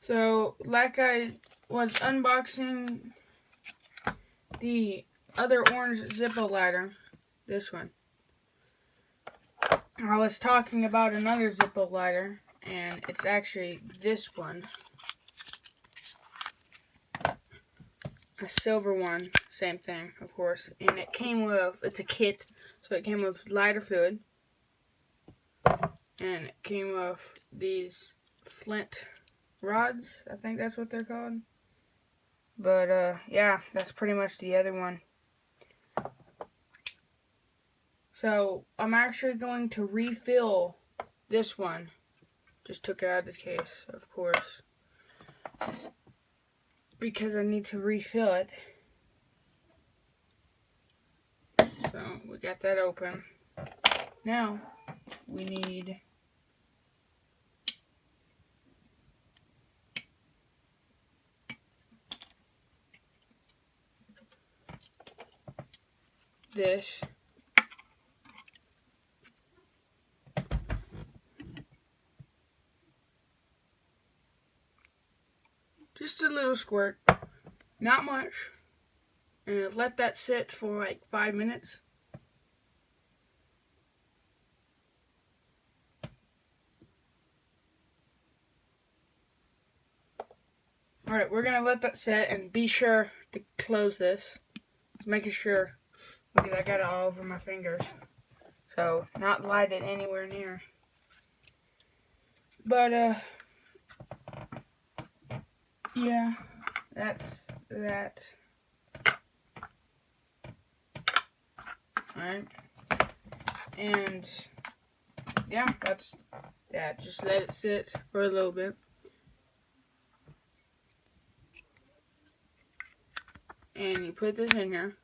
So, like I was unboxing the other orange ZIPPO lighter, this one, I was talking about another ZIPPO lighter, and it's actually this one. A silver one, same thing, of course. And it came with, it's a kit, so it came with lighter fluid. And it came with these flint rods, I think that's what they're called. But, yeah, that's pretty much the other one. So, I'm actually going to refill this one. Just took it out of the case, of course, because I need to refill it. So, we got that open. Now, we need this. Just a little squirt, not much, and let that sit for like 5 minutes. Alright, we're gonna let that sit and be sure to close this. Just making sure, because I got it all over my fingers. So, not light it anywhere near. But, yeah, that's that. Alright. And, yeah, that's that. Just let it sit for a little bit. And you put this in here.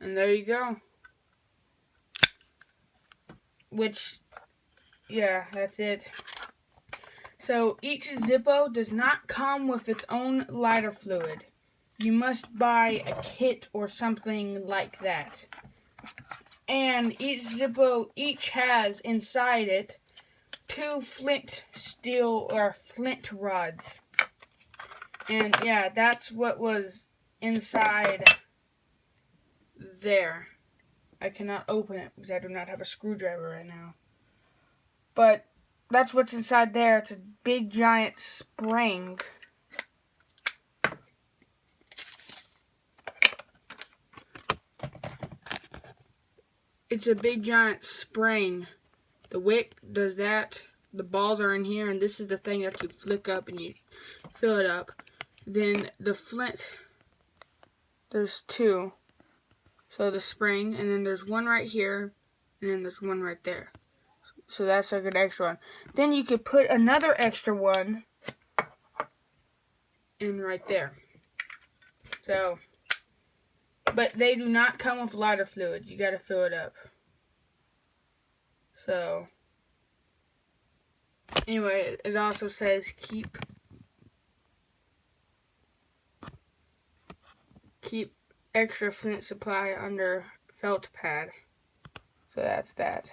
And there you go. Which, yeah, that's it. So each ZIPPO does not come with its own lighter fluid. You must buy a kit or something like that. And each ZIPPO each has inside it 2 flint steel or flint rods. And yeah, that's what was inside there. I cannot open it because I do not have a screwdriver right now. But that's what's inside there. It's a big giant spring. It's a big giant spring. The wick does that. The balls are in here, and this is the thing that you flick up and you fill it up. Then the flint, there's 2. So the spring, and then there's one right here, and then there's one right there. So that's like an extra one. Then you could put another extra one in right there. So, but they do not come with lighter fluid. You gotta fill it up. So, anyway, it also says keep extra flint supply under felt pad. So that's that.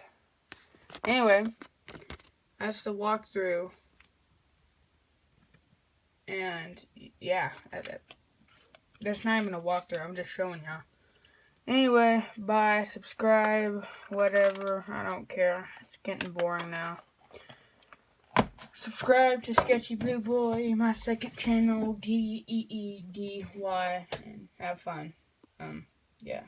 Anyway, that's the walkthrough. And yeah, that's not even a walkthrough. I'm just showing y'all. Anyway, bye, subscribe, whatever. I don't care. It's getting boring now. Subscribe to Sketchy Blue Boy, my second channel, DEEDY, and have fun. Yeah.